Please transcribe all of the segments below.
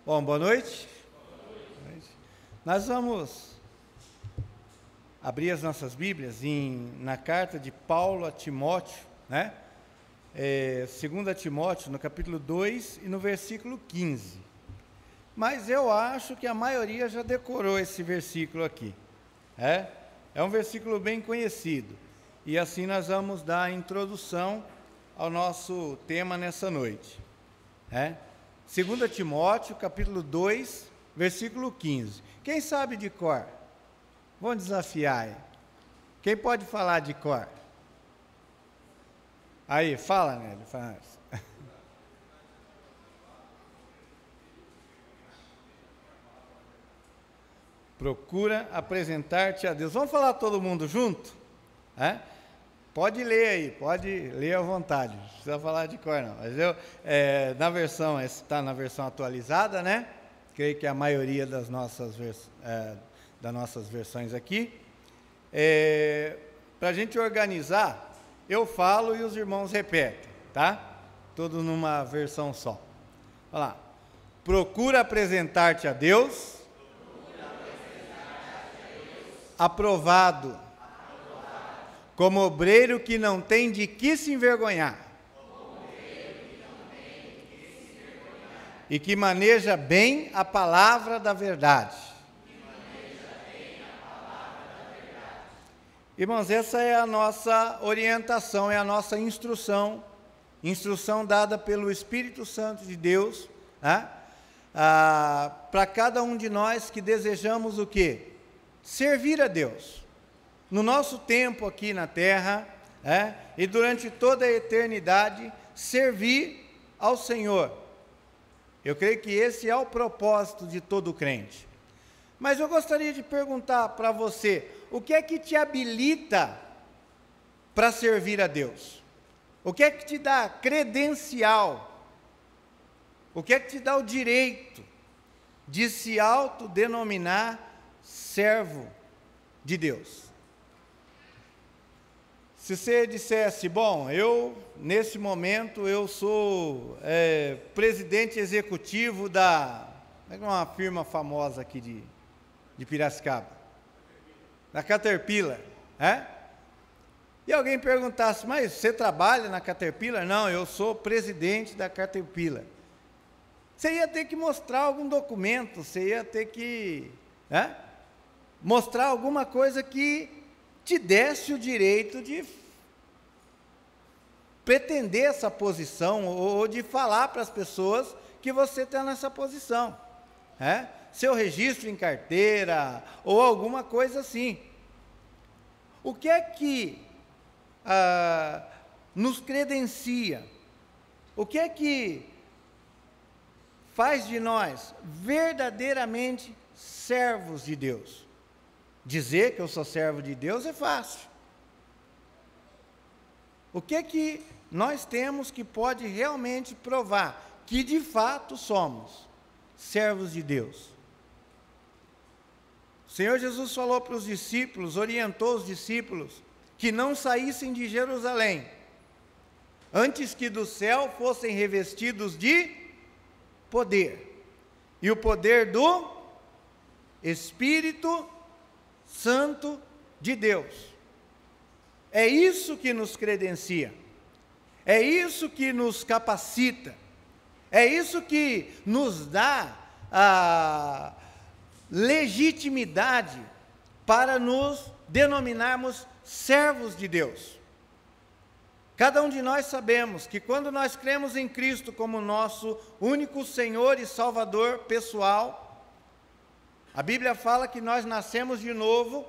Bom, boa noite. Nós vamos abrir as nossas Bíblias na carta de Paulo a Timóteo, né? 2 Timóteo, no capítulo 2 e no versículo 15. Mas eu acho que a maioria já decorou esse versículo aqui. É um versículo bem conhecido. E assim nós vamos dar a introdução ao nosso tema nessa noite. 2 Timóteo, capítulo 2, versículo 15. Quem sabe de cor? Vamos desafiar aí. Quem pode falar de cor? Aí, fala, Nélio. Fala. Procura apresentar-te a Deus. Vamos falar todo mundo junto? Pode ler aí, pode ler à vontade, não precisa falar de cor não. Mas na versão, está na versão atualizada, né? Creio que a maioria das nossas versões aqui. Para a gente organizar, eu falo e os irmãos repetem, tá? Todos numa versão só. Olha lá. Procura apresentar-te a Deus, aprovado, como obreiro que não tem de que se envergonhar, e que maneja bem a palavra da verdade. Irmãos, essa é a nossa orientação, é a nossa instrução dada pelo Espírito Santo de Deus, para cada um de nós que desejamos o quê? Servir a Deus. No nosso tempo aqui na terra, e durante toda a eternidade, servir ao Senhor. Eu creio que esse é o propósito de todo crente. Mas eu gostaria de perguntar para você, o que é que te habilita para servir a Deus? O que é que te dá credencial? O que é que te dá o direito de se autodenominar servo de Deus? Se você dissesse, bom, nesse momento, eu sou presidente executivo da uma firma famosa aqui de Piracicaba, da Caterpillar, E alguém perguntasse, mas você trabalha na Caterpillar? Não, eu sou presidente da Caterpillar. Você ia ter que mostrar algum documento, você ia ter que mostrar alguma coisa que te desse o direito de pretender essa posição ou de falar para as pessoas que você está nessa posição. Seu registro em carteira ou alguma coisa assim. O que é que nos credencia? O que é que faz de nós verdadeiramente servos de Deus? Dizer que eu sou servo de Deus é fácil. O que é que nós temos que pode realmente provar que de fato somos servos de Deus? O Senhor Jesus falou para os discípulos, orientou os discípulos, que não saíssem de Jerusalém, antes que do céu fossem revestidos de poder, e o poder do Espírito Santo de Deus. É isso que nos credencia, é isso que nos capacita, é isso que nos dá a legitimidade para nos denominarmos servos de Deus. Cada um de nós sabemos que quando nós cremos em Cristo como nosso único Senhor e Salvador pessoal, a Bíblia fala que nós nascemos de novo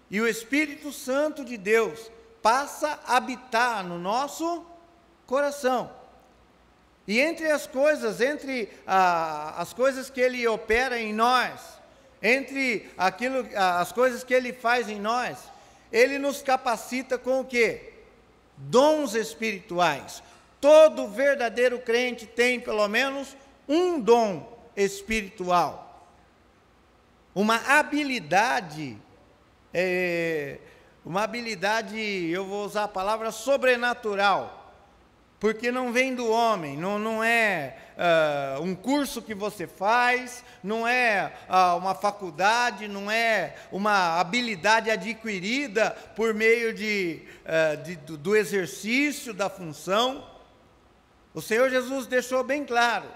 e o Espírito Santo de Deus passa a habitar no nosso coração. E entre as coisas que Ele opera em nós, as coisas que Ele faz em nós, Ele nos capacita com o quê? Dons espirituais. Todo verdadeiro crente tem pelo menos um dom espiritual. Uma habilidade, eu vou usar a palavra sobrenatural, porque não vem do homem, não é um curso que você faz, não é uma faculdade, não é uma habilidade adquirida por meio do exercício da função. O Senhor Jesus deixou bem claro: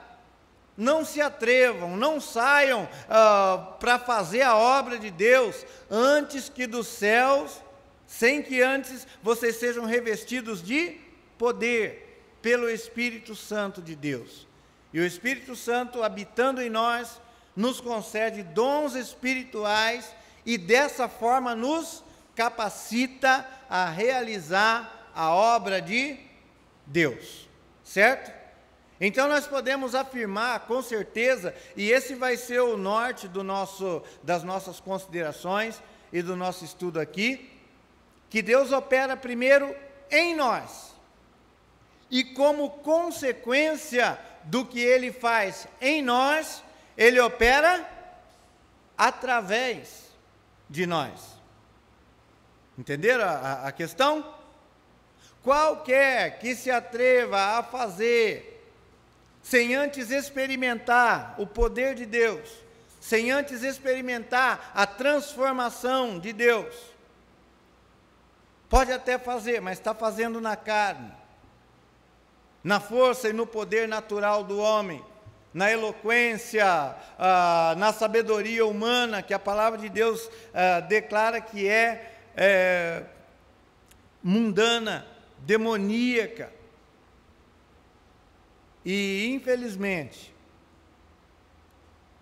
não se atrevam, não saiam para fazer a obra de Deus antes que dos céus, sem que antes vocês sejam revestidos de poder pelo Espírito Santo de Deus. E o Espírito Santo, habitando em nós, nos concede dons espirituais e dessa forma nos capacita a realizar a obra de Deus, certo? Então nós podemos afirmar com certeza, e esse vai ser o norte das nossas considerações e do nosso estudo aqui, que Deus opera primeiro em nós, e como consequência do que Ele faz em nós, Ele opera através de nós. Entenderam a questão? Qualquer que se atreva a fazer, sem antes experimentar o poder de Deus, sem antes experimentar a transformação de Deus, pode até fazer, mas está fazendo na carne, na força e no poder natural do homem, na eloquência, na sabedoria humana, que a palavra de Deus declara que é mundana, demoníaca. E, infelizmente,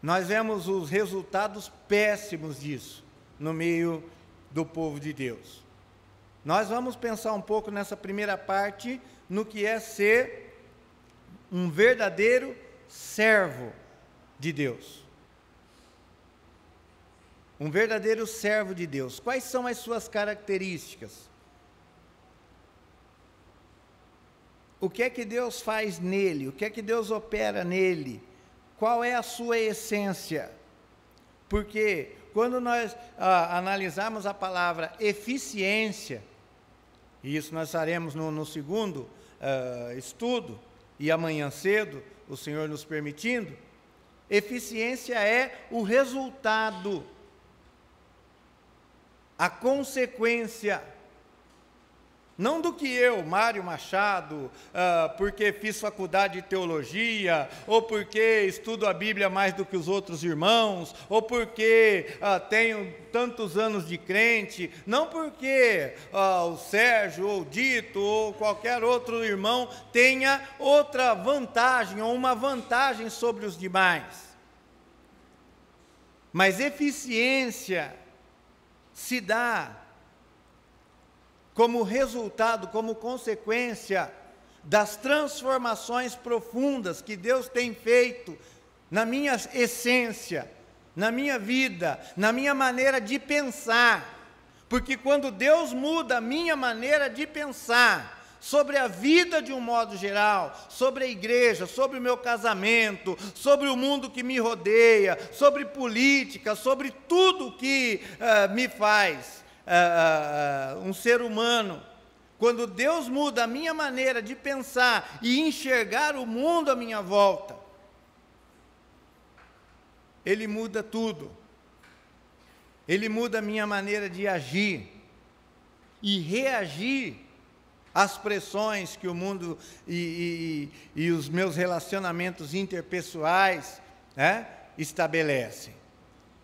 nós vemos os resultados péssimos disso no meio do povo de Deus. Nós vamos pensar um pouco nessa primeira parte, no que é ser um verdadeiro servo de Deus. Um verdadeiro servo de Deus. Quais são as suas características? O que é que Deus faz nele? O que é que Deus opera nele? Qual é a sua essência? Porque quando nós analisarmos a palavra eficiência, e isso nós faremos no segundo estudo, e amanhã cedo, o Senhor nos permitindo, eficiência é o resultado, a consequência, não do que eu, Mário Machado, porque fiz faculdade de teologia, ou porque estudo a Bíblia mais do que os outros irmãos, ou porque tenho tantos anos de crente, não porque o Sérgio, ou o Dito, ou qualquer outro irmão tenha outra vantagem, ou uma vantagem sobre os demais. Mas eficiência se dá como resultado, como consequência das transformações profundas que Deus tem feito na minha essência, na minha vida, na minha maneira de pensar. Porque quando Deus muda a minha maneira de pensar sobre a vida de um modo geral, sobre a igreja, sobre o meu casamento, sobre o mundo que me rodeia, sobre política, sobre tudo que me faz um ser humano, quando Deus muda a minha maneira de pensar e enxergar o mundo à minha volta, Ele muda tudo. Ele muda a minha maneira de agir e reagir às pressões que o mundo e os meus relacionamentos interpessoais estabelecem.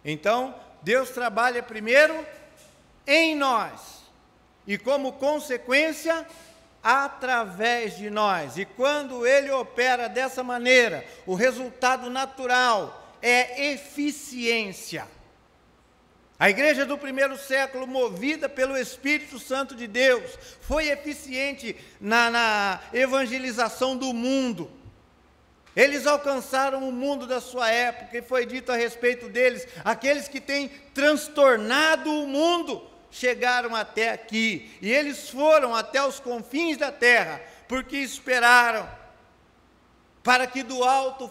Então, Deus trabalha primeiro em nós, e como consequência, através de nós. E quando Ele opera dessa maneira, o resultado natural é eficiência. A igreja do primeiro século, movida pelo Espírito Santo de Deus, foi eficiente na evangelização do mundo. Eles alcançaram o mundo da sua época, e foi dito a respeito deles: aqueles que têm transtornado o mundo chegaram até aqui, e eles foram até os confins da terra, porque esperaram para que do alto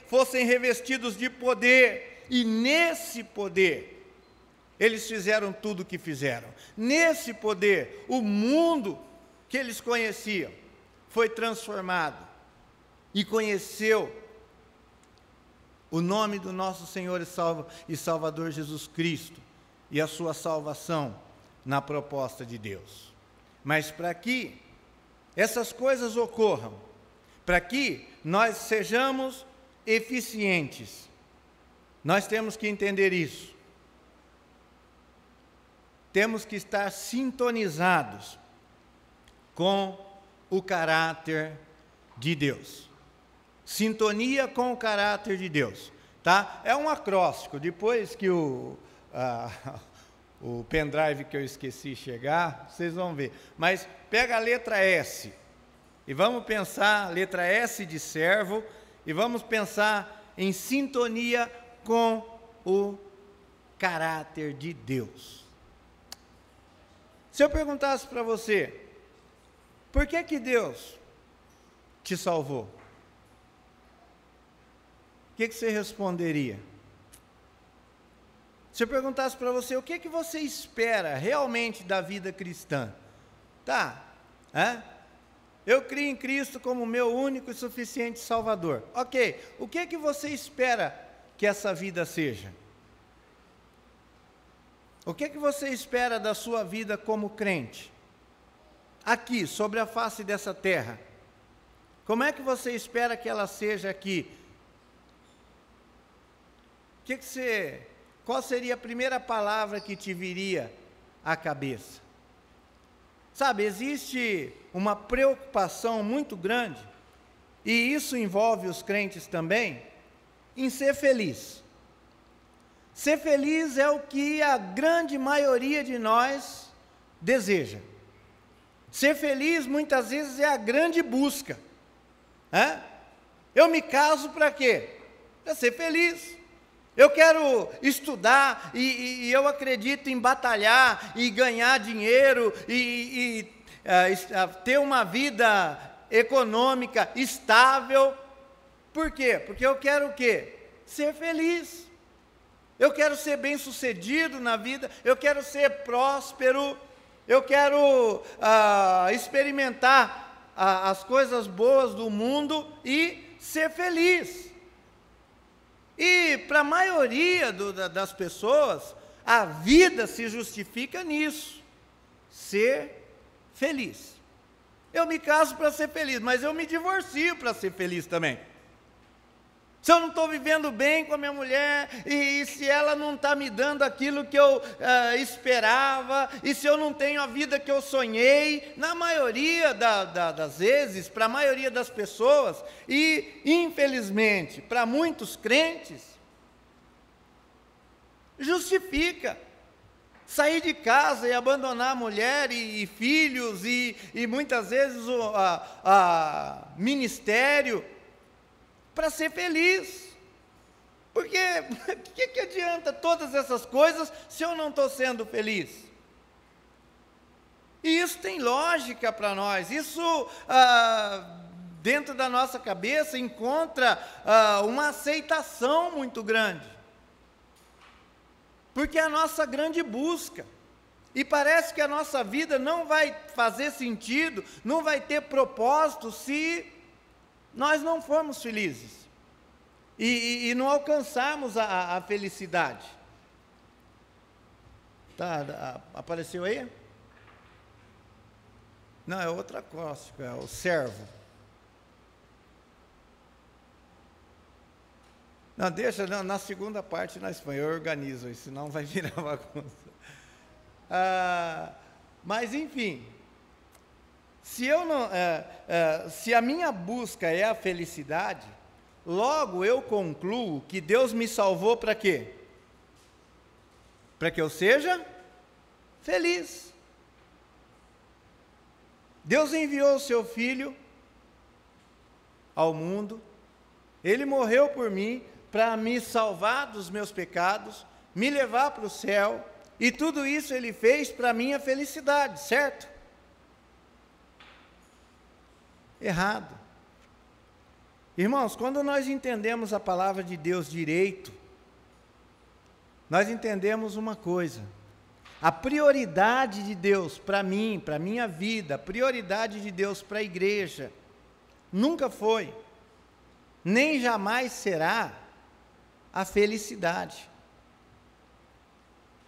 fossem revestidos de poder, e nesse poder eles fizeram tudo o que fizeram. Nesse poder, o mundo que eles conheciam foi transformado e conheceu o nome do nosso Senhor e Salvador Jesus Cristo e a sua salvação na proposta de Deus. Mas para que essas coisas ocorram, para que nós sejamos eficientes, nós temos que entender isso. Temos que estar sintonizados com o caráter de Deus. Sintonia com o caráter de Deus, tá? É um acróstico. Depois que o pendrive que eu esqueci chegar, vocês vão ver. Mas pega a letra S e vamos pensar, letra S de servo, e vamos pensar em sintonia com o caráter de Deus. Se eu perguntasse para você, por que Deus te salvou? O que você responderia? Se eu perguntasse para você, o que você espera realmente da vida cristã? Tá, eu creio em Cristo como meu único e suficiente Salvador. Ok, o que você espera que essa vida seja? O que você espera da sua vida como crente? Aqui, sobre a face dessa terra. Como é que você espera que ela seja aqui? Qual seria a primeira palavra que te viria à cabeça? Sabe, existe uma preocupação muito grande, e isso envolve os crentes também, em ser feliz. Ser feliz é o que a grande maioria de nós deseja. Ser feliz muitas vezes é a grande busca. Eu me caso para quê? Para ser feliz. Eu quero estudar e eu acredito em batalhar e ganhar dinheiro e ter uma vida econômica estável. Por quê? Porque eu quero o quê? Ser feliz. Eu quero ser bem-sucedido na vida, eu quero ser próspero, eu quero experimentar as coisas boas do mundo e ser feliz. E para a maioria das pessoas, a vida se justifica nisso, ser feliz. Eu me caso para ser feliz, mas eu me divorcio para ser feliz também. Se eu não estou vivendo bem com a minha mulher, e se ela não está me dando aquilo que eu esperava, e se eu não tenho a vida que eu sonhei, na maioria das vezes, para a maioria das pessoas, e infelizmente para muitos crentes, justifica sair de casa e abandonar a mulher e filhos, e muitas vezes o ministério, para ser feliz. Porque o que adianta todas essas coisas se eu não estou sendo feliz? E isso tem lógica para nós. Isso, dentro da nossa cabeça, encontra uma aceitação muito grande. Porque é a nossa grande busca. E parece que a nossa vida não vai fazer sentido, não vai ter propósito se nós não formos felizes e não alcançarmos a felicidade. Apareceu aí? Não, é outro acróstico, é o servo. Não, deixa, na segunda parte na espanhol eu organizo isso, senão vai virar bagunça. Mas enfim, se a minha busca é a felicidade, logo eu concluo que Deus me salvou para quê? Para que eu seja feliz. Deus enviou o seu Filho ao mundo, Ele morreu por mim para me salvar dos meus pecados, me levar para o céu, e tudo isso Ele fez para a minha felicidade, certo? Errado. Irmãos, quando nós entendemos a palavra de Deus direito, nós entendemos uma coisa: a prioridade de Deus para mim, para a minha vida, a prioridade de Deus para a igreja, nunca foi, nem jamais será a felicidade.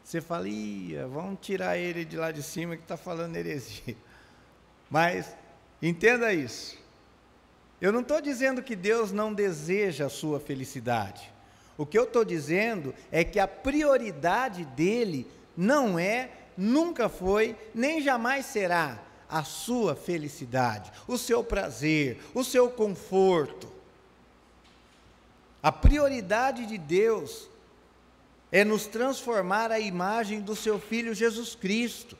Você fala, vamos tirar ele de lá de cima que está falando heresia. Mas, entenda isso. Eu não estou dizendo que Deus não deseja a sua felicidade. O que eu estou dizendo é que a prioridade dele não é, nunca foi, nem jamais será a sua felicidade, o seu prazer, o seu conforto. A prioridade de Deus é nos transformar à imagem do seu Filho Jesus Cristo.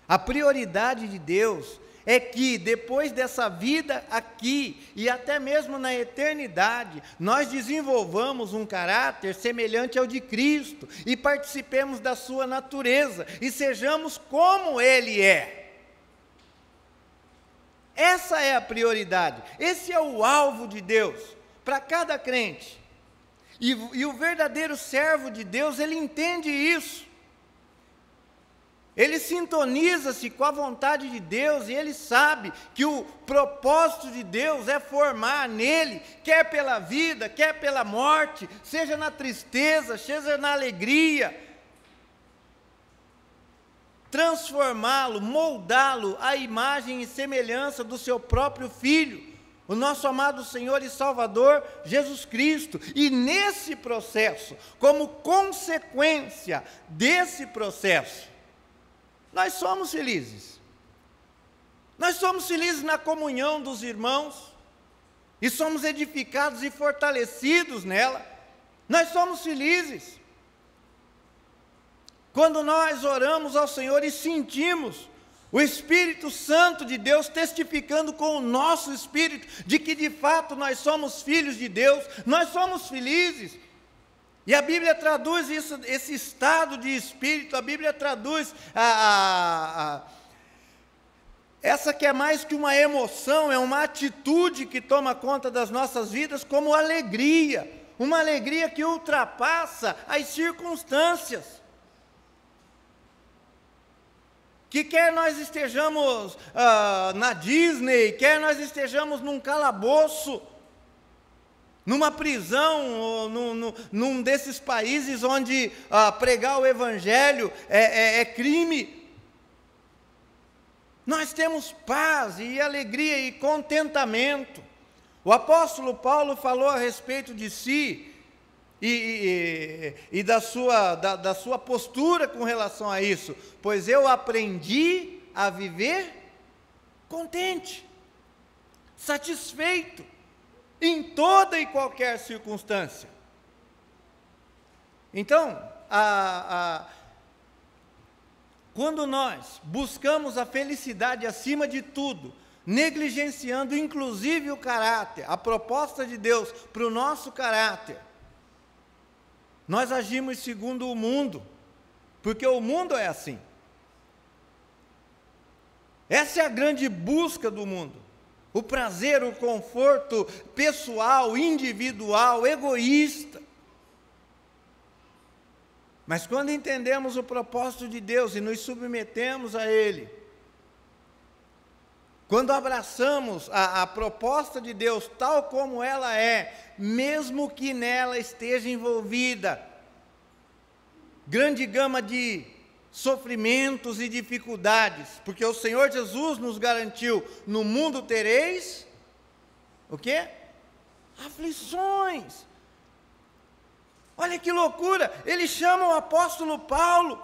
A prioridade de Deus é que depois dessa vida aqui e até mesmo na eternidade, nós desenvolvamos um caráter semelhante ao de Cristo e participemos da sua natureza e sejamos como Ele é. Essa é a prioridade, esse é o alvo de Deus para cada crente. E o verdadeiro servo de Deus, ele entende isso. Ele sintoniza-se com a vontade de Deus e ele sabe que o propósito de Deus é formar nele, quer pela vida, quer pela morte, seja na tristeza, seja na alegria, transformá-lo, moldá-lo à imagem e semelhança do seu próprio Filho, o nosso amado Senhor e Salvador Jesus Cristo. E nesse processo, como consequência desse processo, nós somos felizes. Nós somos felizes na comunhão dos irmãos, e somos edificados e fortalecidos nela. Nós somos felizes quando nós oramos ao Senhor e sentimos o Espírito Santo de Deus testificando com o nosso espírito de que de fato nós somos filhos de Deus. Nós somos felizes. E a Bíblia traduz isso, esse estado de espírito, a Bíblia traduz essa que é mais que uma emoção, é uma atitude que toma conta das nossas vidas como alegria, uma alegria que ultrapassa as circunstâncias. Que quer nós estejamos na Disney, quer nós estejamos num calabouço, numa prisão, ou num desses países onde pregar o Evangelho é crime, nós temos paz e alegria e contentamento. O apóstolo Paulo falou a respeito de si e da sua postura com relação a isso. Pois eu aprendi a viver contente, satisfeito, em toda e qualquer circunstância. Então, quando nós buscamos a felicidade acima de tudo, negligenciando inclusive o caráter, a proposta de Deus para o nosso caráter, nós agimos segundo o mundo, porque o mundo é assim. Essa é a grande busca do mundo. O prazer, o conforto pessoal, individual, egoísta. Mas quando entendemos o propósito de Deus e nos submetemos a Ele, quando abraçamos a proposta de Deus tal como ela é, mesmo que nela esteja envolvida grande gama de sofrimentos e dificuldades, porque o Senhor Jesus nos garantiu: no mundo tereis o quê? Aflições. Olha que loucura, ele chama o apóstolo Paulo,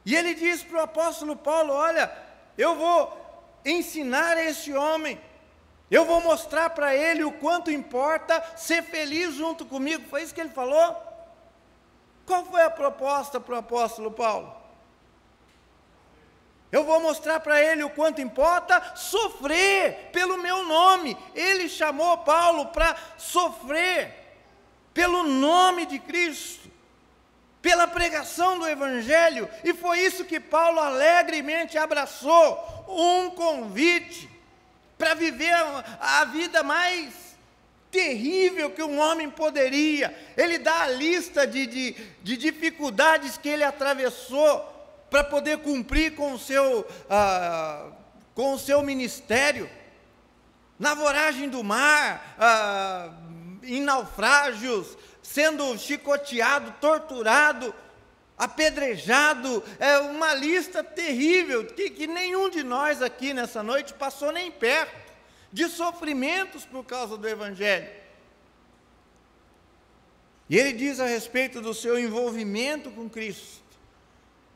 e ele diz para o apóstolo Paulo: olha, eu vou ensinar a esse homem, eu vou mostrar para ele o quanto importa ser feliz junto comigo. Foi isso que ele falou? Qual foi a proposta para o apóstolo Paulo? Eu vou mostrar para ele o quanto importa sofrer pelo meu nome. Ele chamou Paulo para sofrer pelo nome de Cristo, pela pregação do Evangelho, e foi isso que Paulo alegremente abraçou, um convite para viver a vida mais terrível que um homem poderia. Ele dá a lista de dificuldades que ele atravessou para poder cumprir com o seu ministério. na voragem do mar, em naufrágios, sendo chicoteado, torturado, apedrejado, uma lista terrível, que nenhum de nós aqui nessa noite passou nem perto, de sofrimentos por causa do Evangelho. E ele diz a respeito do seu envolvimento com Cristo,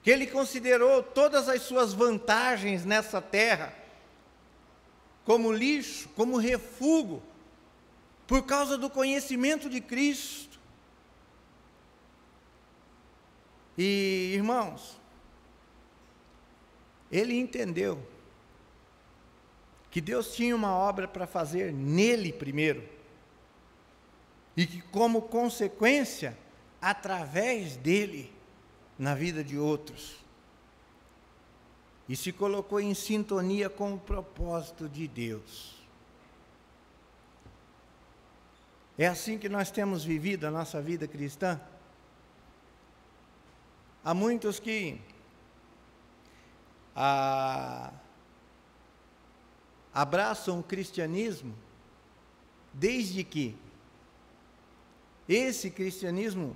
que ele considerou todas as suas vantagens nessa terra como lixo, como refúgio, por causa do conhecimento de Cristo. E, irmãos, ele entendeu que Deus tinha uma obra para fazer nele primeiro, e que, como consequência, através dele, na vida de outros. E se colocou em sintonia com o propósito de Deus. É assim que nós temos vivido a nossa vida cristã? Há muitos que abraçam o cristianismo, desde que esse cristianismo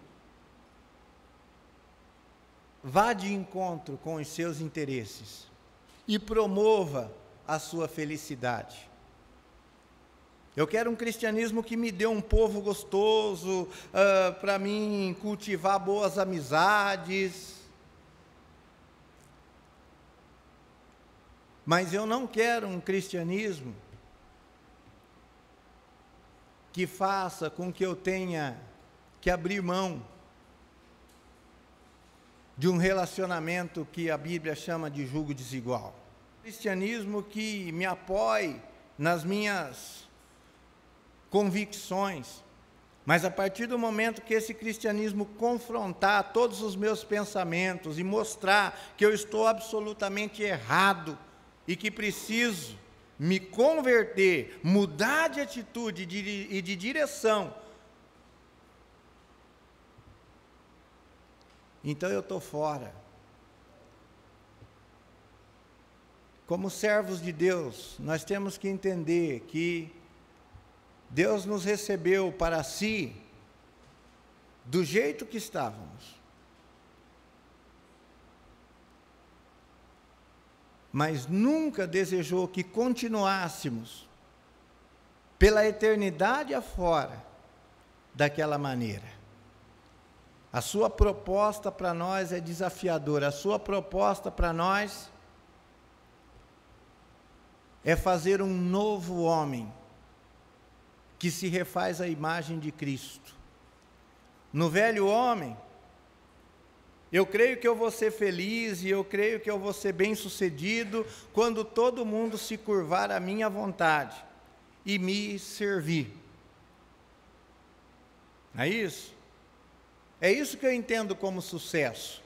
vá de encontro com os seus interesses e promova a sua felicidade. Eu quero um cristianismo que me dê um povo gostoso, para mim cultivar boas amizades. Mas eu não quero um cristianismo que faça com que eu tenha que abrir mão de um relacionamento que a Bíblia chama de jugo desigual. Cristianismo que me apoie nas minhas convicções, mas a partir do momento que esse cristianismo confrontar todos os meus pensamentos e mostrar que eu estou absolutamente errado e que preciso me converter, mudar de atitude e de direção, então eu estou fora. Como servos de Deus, nós temos que entender que Deus nos recebeu para si do jeito que estávamos, mas nunca desejou que continuássemos pela eternidade afora daquela maneira. A sua proposta para nós é desafiadora, a sua proposta para nós é fazer um novo homem, que se refaz à imagem de Cristo. No velho homem, eu creio que eu vou ser feliz e eu creio que eu vou ser bem-sucedido quando todo mundo se curvar à minha vontade e me servir. Não é isso? É isso que eu entendo como sucesso.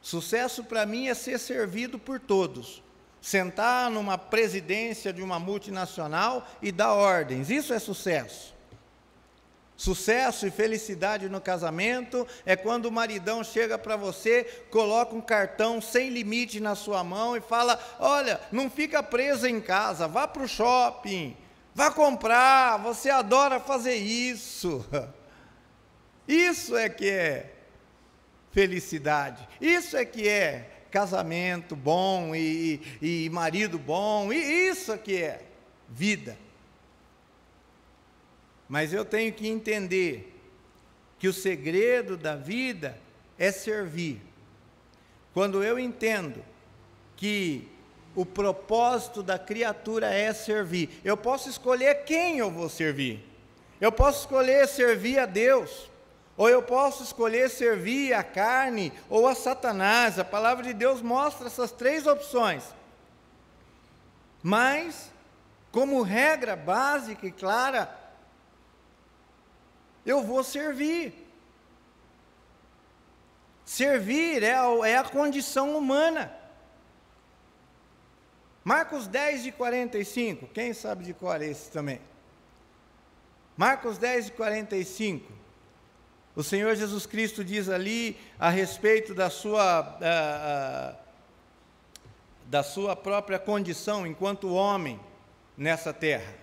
Sucesso para mim é ser servido por todos. Sentar numa presidência de uma multinacional e dar ordens, isso é sucesso. Sucesso e felicidade no casamento é quando o maridão chega para você, coloca um cartão sem limite na sua mão e fala: olha, não fica presa em casa, vá para o shopping, vá comprar, você adora fazer isso. Isso é que é felicidade, isso é que é casamento bom e marido bom, e isso aqui é vida. Mas eu tenho que entender que o segredo da vida é servir. Quando eu entendo que o propósito da criatura é servir, eu posso escolher quem eu vou servir. Eu posso escolher servir a Deus, ou eu posso escolher servir a carne ou a Satanás. A palavra de Deus mostra essas três opções. Mas, como regra básica e clara, eu vou servir. Servir é a condição humana. Marcos 10:45, quem sabe de cor é esse também? Marcos 10:45. O Senhor Jesus Cristo diz ali a respeito da sua própria condição enquanto homem. nessa terra.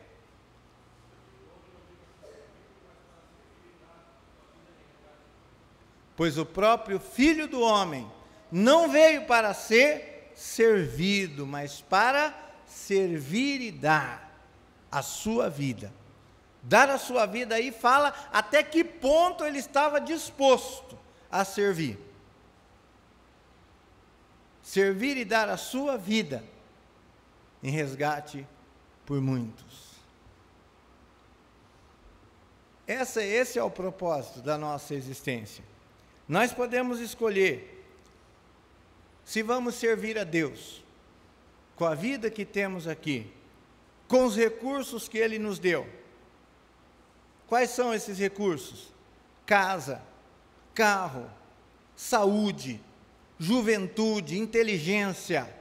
Pois o próprio Filho do Homem não veio para ser servido, mas para servir e dar a sua vida. Dar a sua vida aí fala até que ponto ele estava disposto a servir. Servir e dar a sua vida em resgate por muitos. Esse é o propósito da nossa existência. Nós podemos escolher se vamos servir a Deus com a vida que temos aqui, com os recursos que Ele nos deu. Quais são esses recursos? Casa, carro, saúde, juventude, inteligência.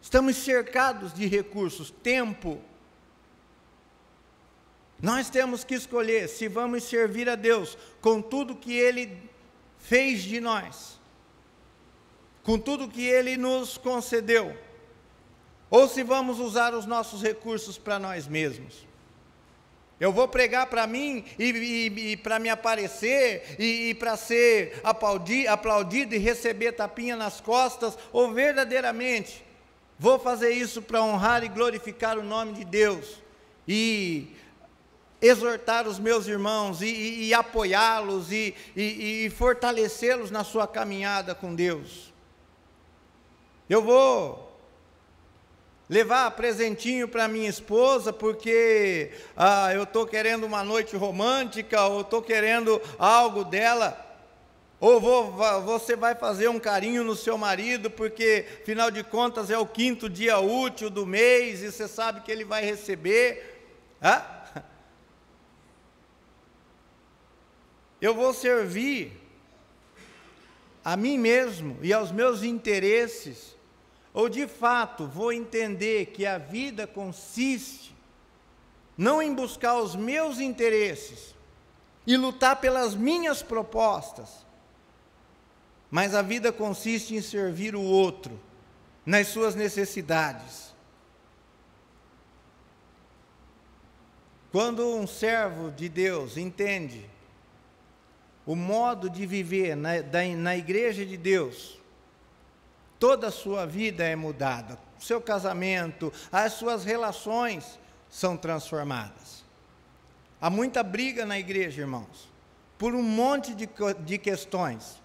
Estamos cercados de recursos, tempo. Nós temos que escolher se vamos servir a Deus com tudo que Ele fez de nós, com tudo que Ele nos concedeu, ou se vamos usar os nossos recursos para nós mesmos. Eu vou pregar para mim e para me aparecer e para ser aplaudido e receber tapinha nas costas, ou verdadeiramente vou fazer isso para honrar e glorificar o nome de Deus e exortar os meus irmãos e apoiá-los e fortalecê-los na sua caminhada com Deus. Eu vou levar presentinho para minha esposa porque eu estou querendo uma noite romântica, ou estou querendo algo dela, ou você vai fazer um carinho no seu marido porque, afinal de contas, é o 5º dia útil do mês e você sabe que ele vai receber. Eu vou servir a mim mesmo e aos meus interesses, ou de fato vou entender que a vida consiste não em buscar os meus interesses e lutar pelas minhas propostas, mas a vida consiste em servir o outro nas suas necessidades. Quando um servo de Deus entende o modo de viver na igreja de Deus, toda a sua vida é mudada, o seu casamento, as suas relações são transformadas. Há muita briga na igreja, irmãos, por um monte de questões,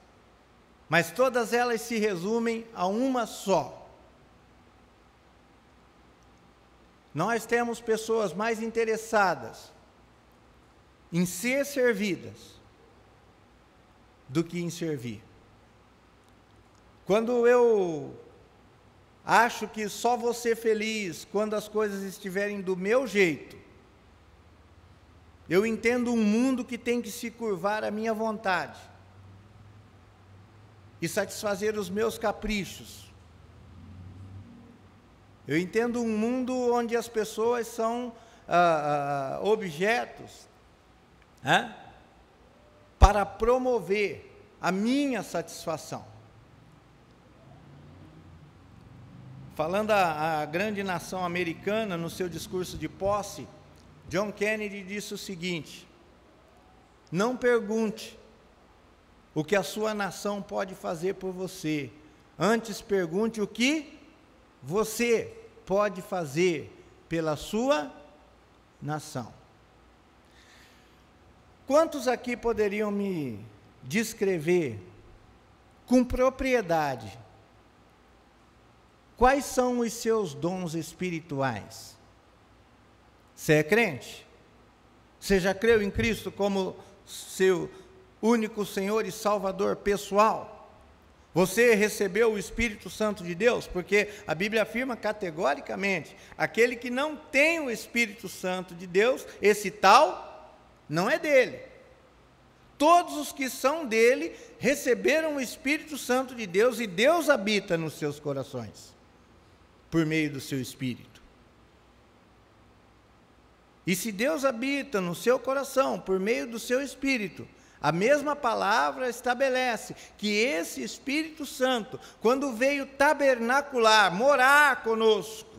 mas todas elas se resumem a uma só. Nós temos pessoas mais interessadas em ser servidas do que em servir. Quando eu acho que só vou ser feliz quando as coisas estiverem do meu jeito, eu entendo um mundo que tem que se curvar à minha vontade e satisfazer os meus caprichos. Eu entendo um mundo onde as pessoas são objetos para promover a minha satisfação. Falando a grande nação americana, no seu discurso de posse, John Kennedy disse o seguinte: não pergunte o que a sua nação pode fazer por você, antes pergunte o que você pode fazer pela sua nação. Quantos aqui poderiam me descrever com propriedade quais são os seus dons espirituais? Você é crente? Você já creu em Cristo como seu único Senhor e Salvador pessoal? Você recebeu o Espírito Santo de Deus? Porque a Bíblia afirma categoricamente: aquele que não tem o Espírito Santo de Deus, esse tal não é dele. Todos os que são dele receberam o Espírito Santo de Deus, e Deus habita nos seus corações por meio do seu Espírito. E se Deus habita no seu coração por meio do seu Espírito, a mesma palavra estabelece que esse Espírito Santo, quando veio tabernacular, morar conosco,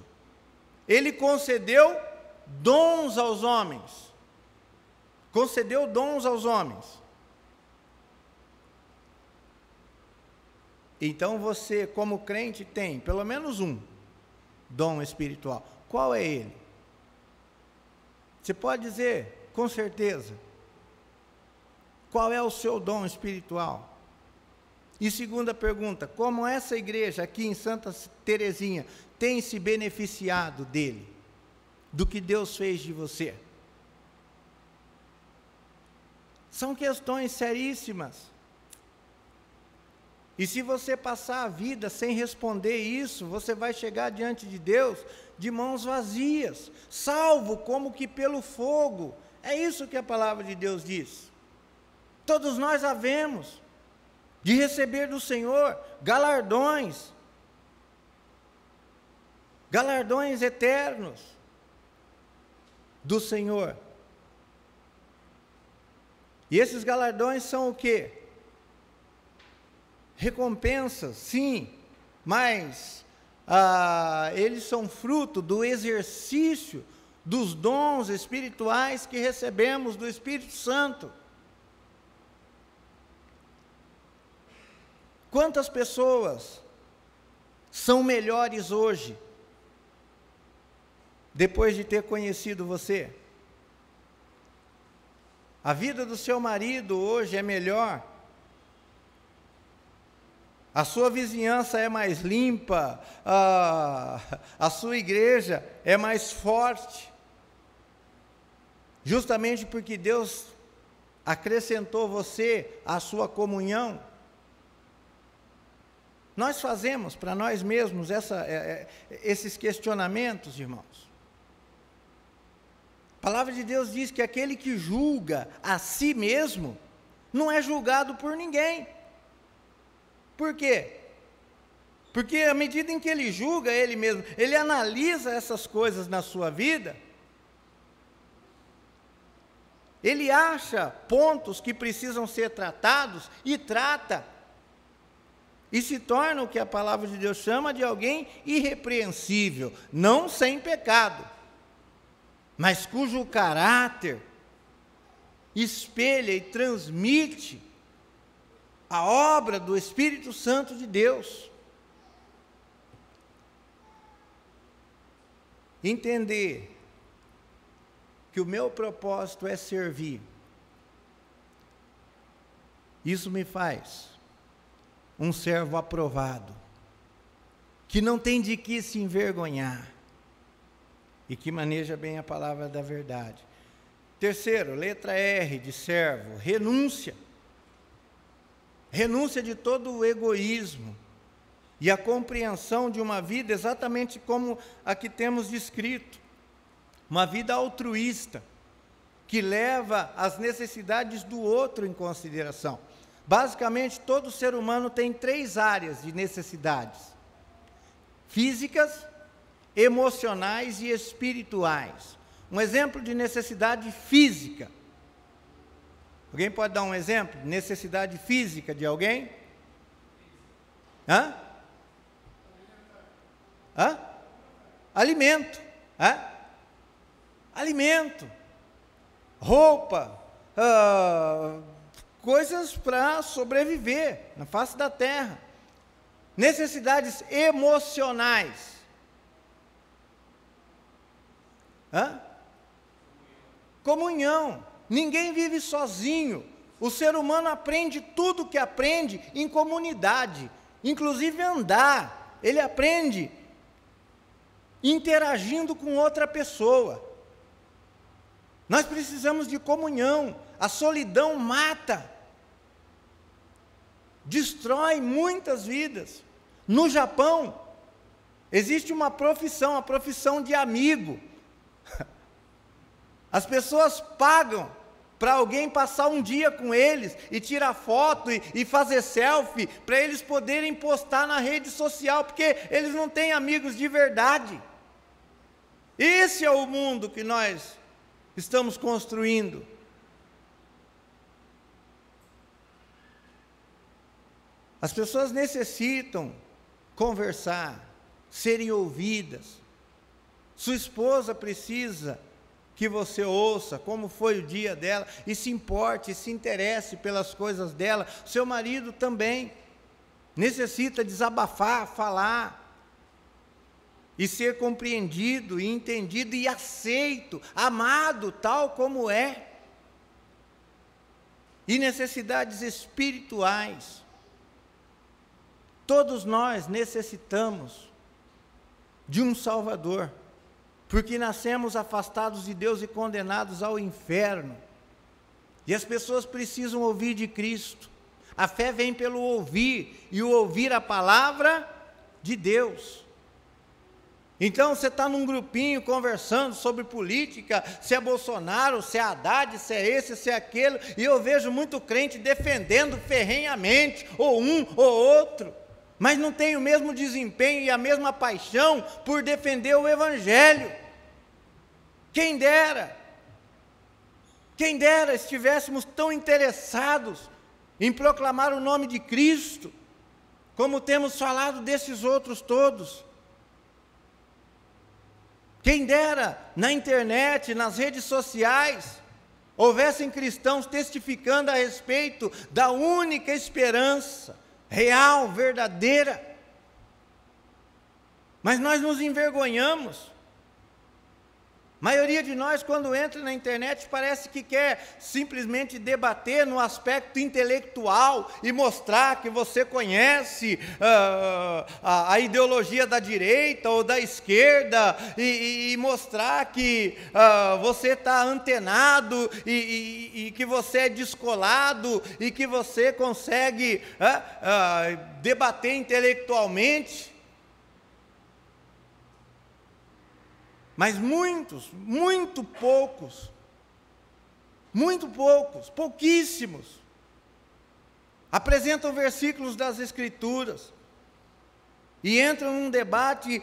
Ele concedeu dons aos homens. Concedeu dons aos homens. Então você, como crente, tem pelo menos um dom espiritual. Qual é ele? Você pode dizer, com certeza, qual é o seu dom espiritual? E segunda pergunta, como essa igreja aqui em Santa Terezinha tem se beneficiado dele, do que Deus fez de você? São questões seríssimas. E se você passar a vida sem responder isso, você vai chegar diante de Deus de mãos vazias, salvo como que pelo fogo. É isso que a palavra de Deus diz. Todos nós havemos de receber do Senhor galardões eternos do Senhor. E esses galardões são o quê? Recompensas, sim, mas eles são fruto do exercício dos dons espirituais que recebemos do Espírito Santo. Quantas pessoas são melhores hoje, depois de ter conhecido você? A vida do seu marido hoje é melhor. A sua vizinhança é mais limpa, a sua igreja é mais forte, justamente porque Deus acrescentou você à sua comunhão. Nós fazemos para nós mesmos esses questionamentos, irmãos. A palavra de Deus diz que aquele que julga a si mesmo não é julgado por ninguém. Por quê? Porque à medida em que ele julga ele mesmo, ele analisa essas coisas na sua vida, ele acha pontos que precisam ser tratados e trata, e se torna o que a palavra de Deus chama de alguém irrepreensível, não sem pecado, mas cujo caráter espelha e transmite a obra do Espírito Santo de Deus. Entender que o meu propósito é servir, isso me faz um servo aprovado, que não tem de que se envergonhar e que maneja bem a palavra da verdade. Terceiro, letra R de servo, renúncia. Renúncia de todo o egoísmo e a compreensão de uma vida exatamente como a que temos descrito, uma vida altruísta, que leva as necessidades do outro em consideração. Basicamente, todo ser humano tem 3 áreas de necessidades: físicas, emocionais e espirituais. Um exemplo de necessidade física. Alguém pode dar um exemplo de necessidade física de alguém? Alimento. Alimento. Roupa. Coisas para sobreviver na face da terra. Necessidades emocionais. Comunhão. Ninguém vive sozinho. O ser humano aprende tudo o que aprende em comunidade, inclusive andar. Ele aprende interagindo com outra pessoa. Nós precisamos de comunhão. A solidão mata, destrói muitas vidas. No Japão, existe uma profissão, a profissão de amigo. As pessoas pagam para alguém passar um dia com eles e tirar foto e fazer selfie, para eles poderem postar na rede social, porque eles não têm amigos de verdade. Esse é o mundo que nós estamos construindo. As pessoas necessitam conversar, serem ouvidas, Sua esposa precisa que você ouça como foi o dia dela e se importe, se interesse pelas coisas dela. Seu marido também necessita desabafar, falar e ser compreendido e entendido e aceito, amado tal como é. E necessidades espirituais. Todos nós necessitamos de um Salvador, porque nascemos afastados de Deus e condenados ao inferno. E as pessoas precisam ouvir de Cristo. A fé vem pelo ouvir, e o ouvir a palavra de Deus. Então você está num grupinho conversando sobre política, se é Bolsonaro, se é Haddad, se é esse, se é aquele, e eu vejo muito crente defendendo ferrenhamente, ou um ou outro, mas não tem o mesmo desempenho e a mesma paixão por defender o Evangelho. Quem dera estivéssemos tão interessados em proclamar o nome de Cristo, como temos falado desses outros todos. Quem dera na internet, nas redes sociais, houvessem cristãos testificando a respeito da única esperança real, verdadeira. Mas nós nos envergonhamos. A maioria de nós, quando entra na internet, parece que quer simplesmente debater no aspecto intelectual e mostrar que você conhece a ideologia da direita ou da esquerda e mostrar que você está antenado e que você é descolado e que você consegue debater intelectualmente. Mas pouquíssimos, apresentam versículos das Escrituras e entram num debate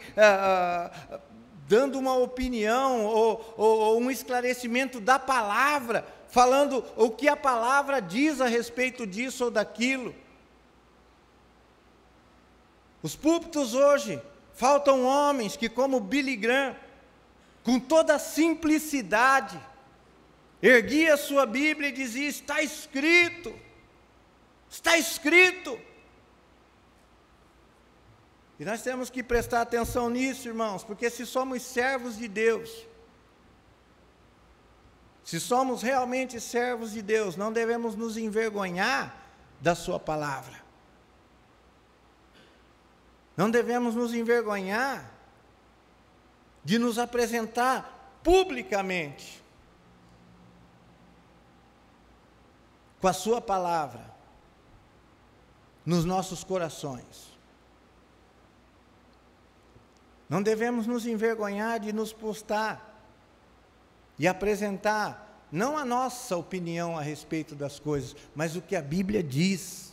dando uma opinião ou um esclarecimento da palavra, falando o que a palavra diz a respeito disso ou daquilo. Os púlpitos hoje, faltam homens que, como Billy Graham, com toda a simplicidade, erguia a sua Bíblia e dizia: está escrito, está escrito. E nós temos que prestar atenção nisso, irmãos, porque se somos servos de Deus, se somos realmente servos de Deus, não devemos nos envergonhar da sua palavra. Não devemos nos envergonhar de nos apresentar publicamente com a sua palavra nos nossos corações. Não devemos nos envergonhar de nos postar e apresentar não a nossa opinião a respeito das coisas, mas o que a Bíblia diz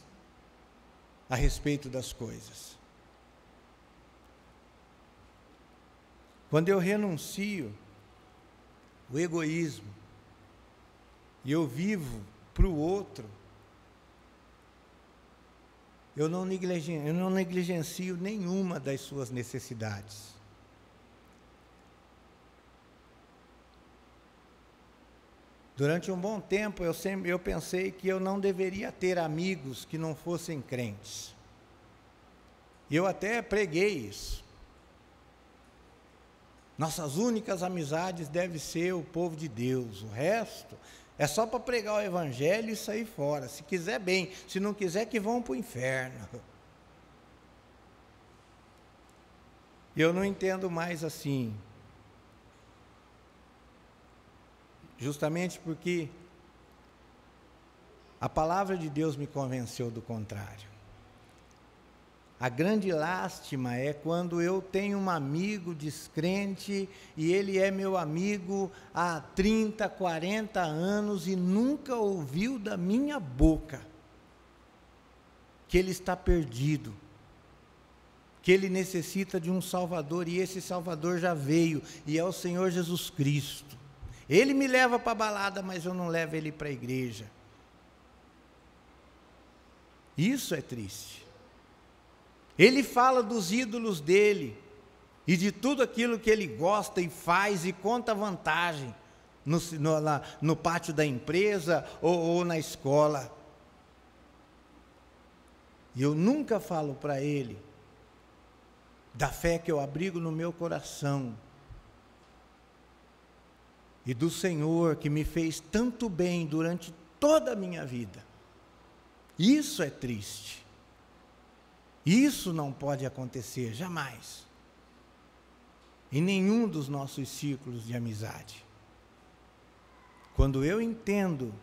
a respeito das coisas. Quando eu renuncio o egoísmo e eu vivo para o outro, eu não negligencio nenhuma das suas necessidades. Durante um bom tempo eu pensei que eu não deveria ter amigos que não fossem crentes. E eu até preguei isso. Nossas únicas amizades devem ser o povo de Deus, o resto é só para pregar o Evangelho e sair fora. Se quiser, bem, se não quiser, que vão para o inferno. Eu não entendo mais assim, justamente porque a palavra de Deus me convenceu do contrário. A grande lástima é quando eu tenho um amigo descrente e ele é meu amigo há 30, 40 anos e nunca ouviu da minha boca que ele está perdido, que ele necessita de um Salvador, e esse Salvador já veio, e é o Senhor Jesus Cristo. Ele me leva para a balada, mas eu não levo ele para a igreja. Isso é triste. Ele fala dos ídolos dele, e de tudo aquilo que ele gosta e faz e conta vantagem no pátio da empresa ou na escola. E eu nunca falo para ele da fé que eu abrigo no meu coração e do Senhor que me fez tanto bem durante toda a minha vida. Isso é triste. Isso não pode acontecer jamais em nenhum dos nossos círculos de amizade. Quando eu entendo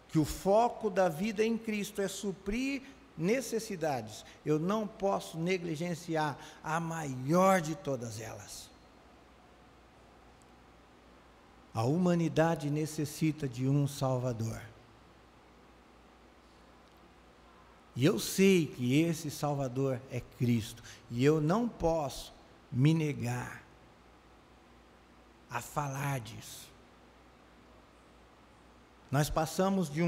que o foco da vida em Cristo é suprir necessidades, eu não posso negligenciar a maior de todas elas. A humanidade necessita de um Salvador. E eu sei que esse Salvador é Cristo. E eu não posso me negar a falar disso. Nós passamos de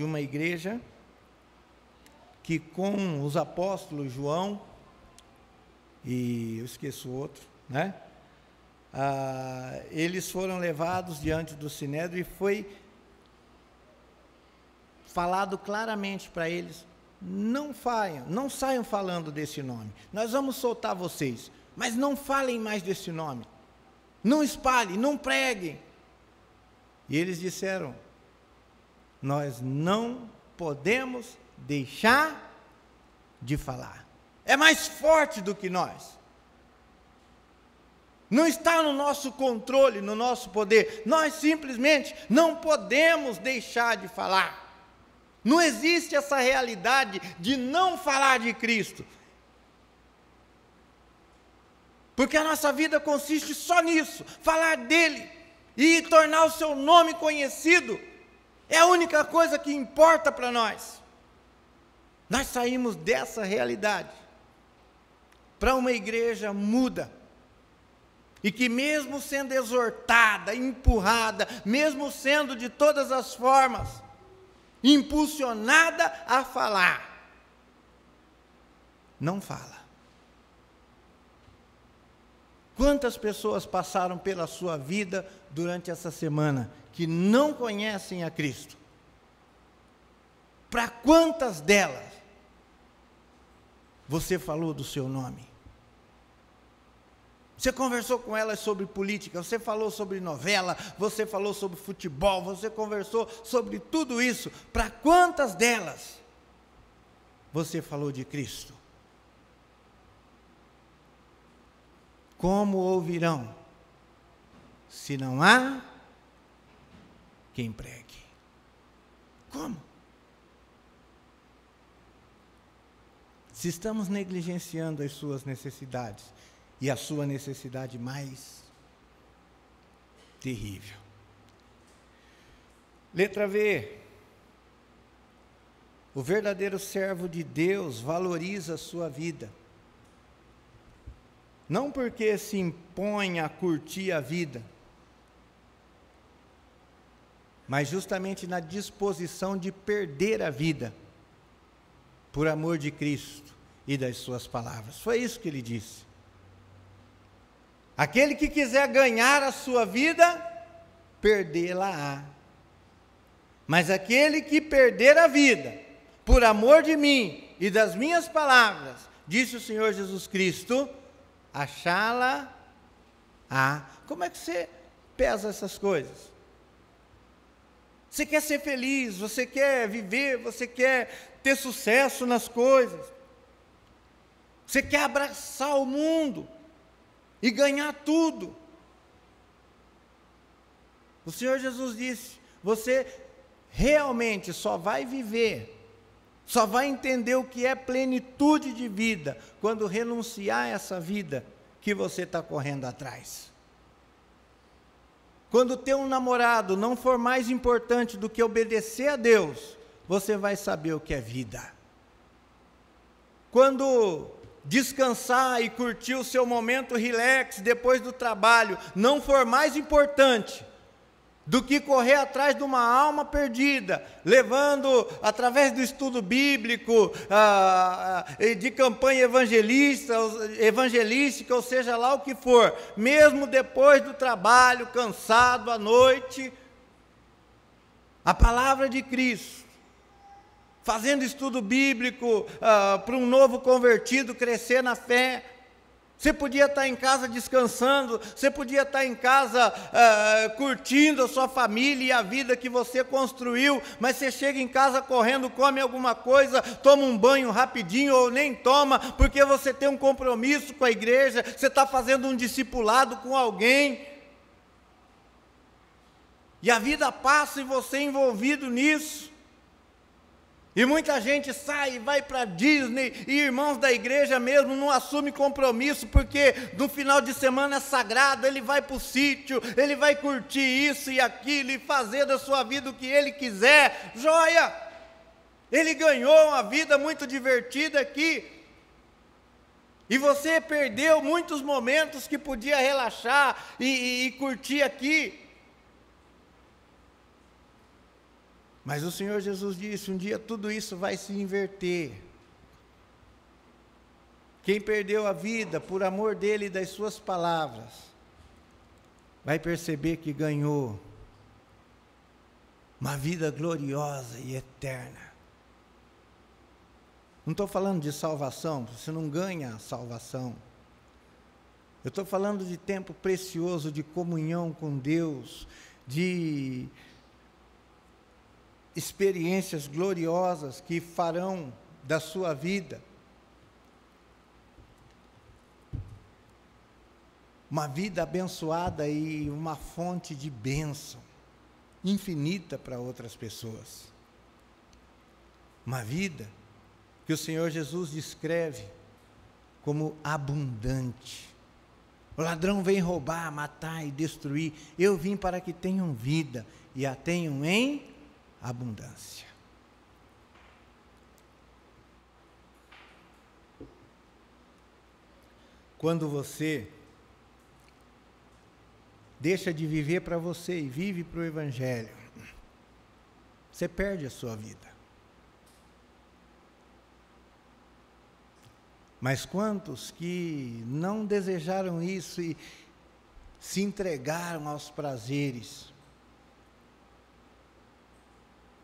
uma igreja que, com os apóstolos João, e eu esqueço o outro, né? Eles foram levados diante do Sinédrio e foi falado claramente para eles: não saiam falando desse nome, nós vamos soltar vocês, mas não falem mais desse nome, não espalhem, não preguem. E eles disseram: nós não podemos deixar de falar, é mais forte do que nós, não está no nosso controle, no nosso poder, nós simplesmente não podemos deixar de falar. Não existe essa realidade de não falar de Cristo, porque a nossa vida consiste só nisso, falar dele e tornar o seu nome conhecido, é a única coisa que importa para nós. Nós saímos dessa realidade para uma igreja muda, e que mesmo sendo exortada, empurrada, mesmo sendo de todas as formas impulsionada a falar, não fala. Quantas pessoas passaram pela sua vida durante essa semana que não conhecem a Cristo? Para quantas delas você falou do seu nome? Você conversou com elas sobre política, você falou sobre novela, você falou sobre futebol, você conversou sobre tudo isso. Para quantas delas você falou de Cristo? Como ouvirão, se não há quem pregue? Como? Se estamos negligenciando as suas necessidades, e a sua necessidade mais terrível. Letra V. O verdadeiro servo de Deus valoriza a sua vida. Não porque se impõe a curtir a vida, mas justamente na disposição de perder a vida, por amor de Cristo e das suas palavras. Foi isso que ele disse. Aquele que quiser ganhar a sua vida, perdê-la-á. Mas aquele que perder a vida, por amor de mim e das minhas palavras, disse o Senhor Jesus Cristo, achá-la-á. Como é que você pesa essas coisas? Você quer ser feliz, você quer viver, você quer ter sucesso nas coisas, você quer abraçar o mundo e ganhar tudo. O Senhor Jesus disse: você realmente só vai viver, só vai entender o que é plenitude de vida quando renunciar a essa vida que você está correndo atrás. Quando ter um namorado não for mais importante do que obedecer a Deus, você vai saber o que é vida. Quando descansar e curtir o seu momento relax depois do trabalho não for mais importante do que correr atrás de uma alma perdida, levando, através do estudo bíblico, de campanha evangelística, ou seja lá o que for, mesmo depois do trabalho, cansado à noite, a palavra de Cristo, fazendo estudo bíblico para um novo convertido crescer na fé. Você podia estar em casa descansando, você podia estar em casa curtindo a sua família e a vida que você construiu, mas você chega em casa correndo, come alguma coisa, toma um banho rapidinho ou nem toma, porque você tem um compromisso com a igreja, você está fazendo um discipulado com alguém, e a vida passa e você é envolvido nisso. E muita gente sai e vai para Disney, e irmãos da igreja mesmo não assumem compromisso, porque no final de semana é sagrado, ele vai para o sítio, ele vai curtir isso e aquilo, e fazer da sua vida o que ele quiser, joia! Ele ganhou uma vida muito divertida aqui, e você perdeu muitos momentos que podia relaxar e curtir aqui. Mas o Senhor Jesus disse, um dia tudo isso vai se inverter. Quem perdeu a vida por amor dele e das suas palavras, vai perceber que ganhou uma vida gloriosa e eterna. Não estou falando de salvação, você não ganha a salvação. Eu estou falando de tempo precioso, de comunhão com Deus, de experiências gloriosas que farão da sua vida uma vida abençoada e uma fonte de bênção infinita para outras pessoas. Uma vida que o Senhor Jesus descreve como abundante. O ladrão vem roubar, matar e destruir. Eu vim para que tenham vida e a tenham em abundância. Quando você deixa de viver para você e vive para o Evangelho, você perde a sua vida. Mas quantos que não desejaram isso e se entregaram aos prazeres,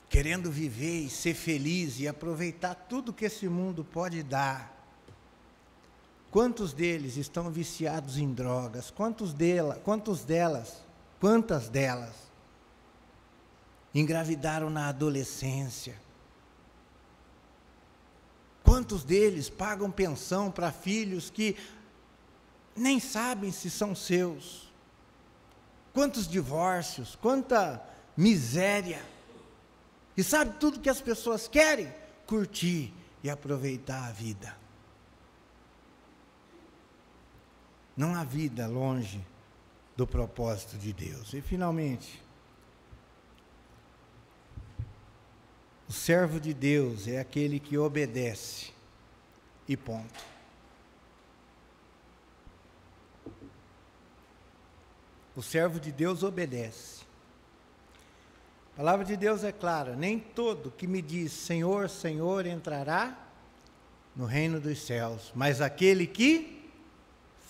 querendo viver e ser feliz e aproveitar tudo que esse mundo pode dar. Quantos deles estão viciados em drogas? Quantas delas engravidaram na adolescência? Quantos deles pagam pensão para filhos que nem sabem se são seus? Quantos divórcios? Quanta miséria! E sabe tudo que as pessoas querem? Curtir e aproveitar a vida. Não há vida longe do propósito de Deus. E finalmente, o servo de Deus é aquele que obedece. E ponto. O servo de Deus obedece. A palavra de Deus é clara, nem todo que me diz Senhor, Senhor entrará no reino dos céus, mas aquele que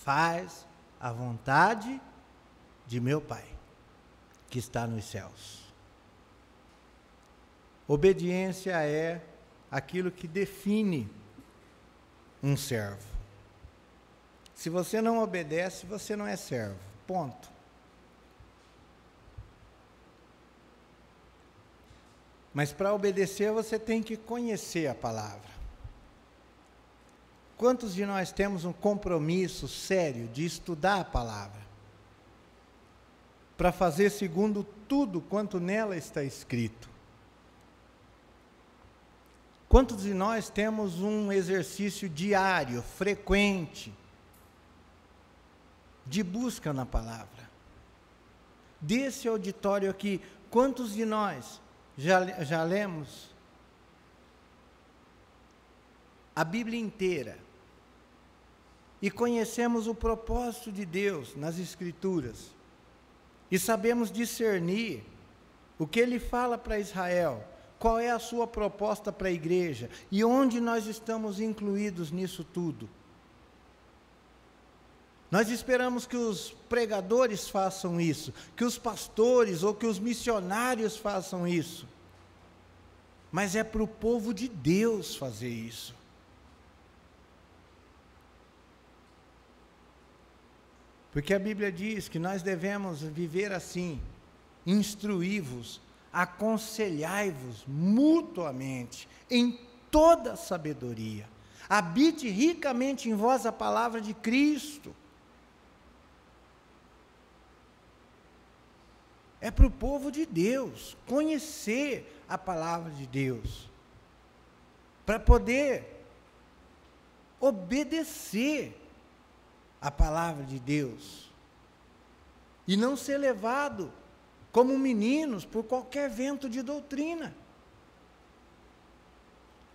faz a vontade de meu Pai, que está nos céus. Obediência é aquilo que define um servo. Se você não obedece, você não é servo, ponto. Mas para obedecer você tem que conhecer a palavra. Quantos de nós temos um compromisso sério de estudar a palavra? Para fazer segundo tudo quanto nela está escrito. Quantos de nós temos um exercício diário, frequente, de busca na palavra? Desse auditório aqui, quantos de nós já lemos a Bíblia inteira e conhecemos o propósito de Deus nas Escrituras? e sabemos discernir o que ele fala para Israel, qual é a sua proposta para a igreja e onde nós estamos incluídos nisso tudo. Nós esperamos que os pregadores façam isso, que os pastores ou que os missionários façam isso. Mas é para o povo de Deus fazer isso. Porque a Bíblia diz que nós devemos viver assim: instruí-vos, aconselhai-vos mutuamente, em toda sabedoria. Habite ricamente em vós a palavra de Cristo. É para o povo de Deus conhecer a palavra de Deus, para poder obedecer a palavra de Deus, e não ser levado como meninos por qualquer vento de doutrina.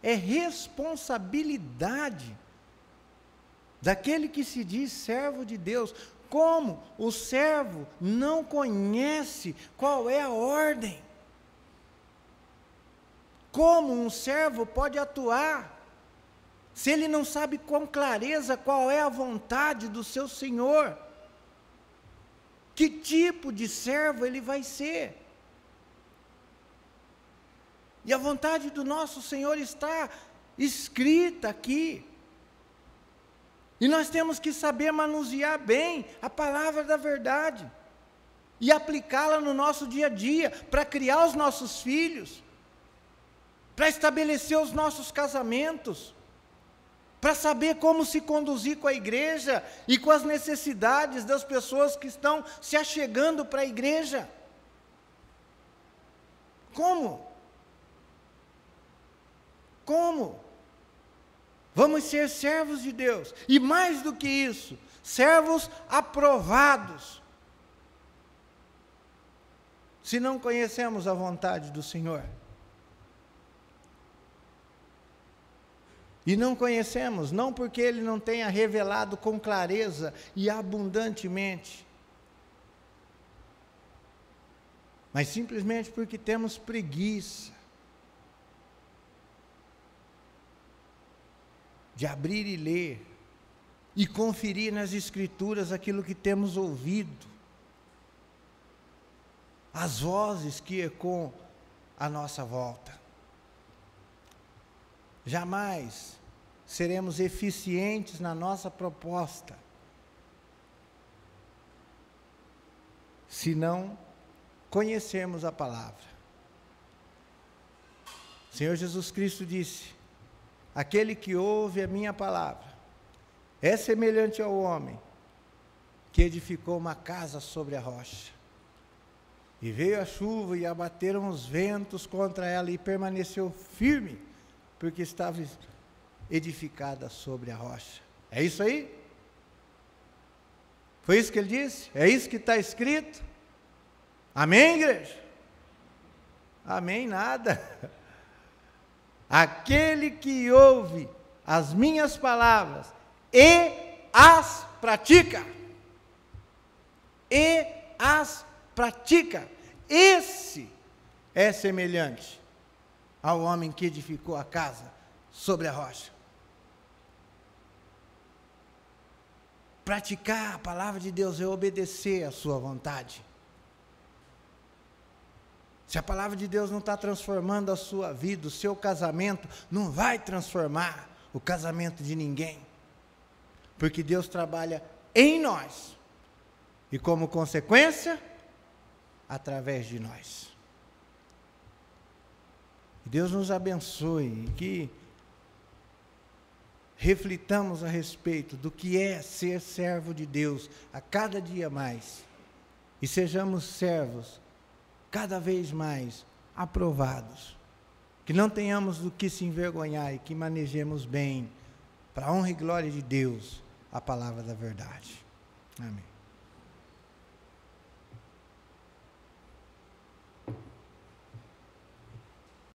É responsabilidade daquele que se diz servo de Deus. Como o servo não conhece qual é a ordem? Como um servo pode atuar se ele não sabe com clareza qual é a vontade do seu Senhor? Que tipo de servo ele vai ser? E a vontade do nosso Senhor está escrita aqui. E nós temos que saber manusear bem a palavra da verdade e aplicá-la no nosso dia a dia, para criar os nossos filhos, para estabelecer os nossos casamentos, para saber como se conduzir com a igreja e com as necessidades das pessoas que estão se achegando para a igreja. Como? Vamos ser servos de Deus, e mais do que isso, servos aprovados. Se não conhecemos a vontade do Senhor, e não conhecemos, não porque Ele não tenha revelado com clareza e abundantemente, mas simplesmente porque temos preguiça de abrir e ler, e conferir nas Escrituras aquilo que temos ouvido, as vozes que ecoam à nossa volta. Jamais seremos eficientes na nossa proposta se não conhecermos a palavra. O Senhor Jesus Cristo disse: aquele que ouve a minha palavra é semelhante ao homem que edificou uma casa sobre a rocha. E veio a chuva e abateram os ventos contra ela, e permaneceu firme, porque estava edificada sobre a rocha. É isso aí? Foi isso que ele disse? É isso que está escrito? Amém, igreja? Amém, nada. Aquele que ouve as minhas palavras e as pratica, esse é semelhante ao homem que edificou a casa sobre a rocha. Praticar a palavra de Deus é obedecer à sua vontade. Se a palavra de Deus não está transformando a sua vida, o seu casamento, não vai transformar o casamento de ninguém. Porque Deus trabalha em nós. E como consequência, através de nós. Deus nos abençoe e que reflitamos a respeito do que é ser servo de Deus a cada dia mais. E sejamos servos cada vez mais aprovados, que não tenhamos do que se envergonhar e que manejemos bem, para a honra e glória de Deus, a palavra da verdade. Amém.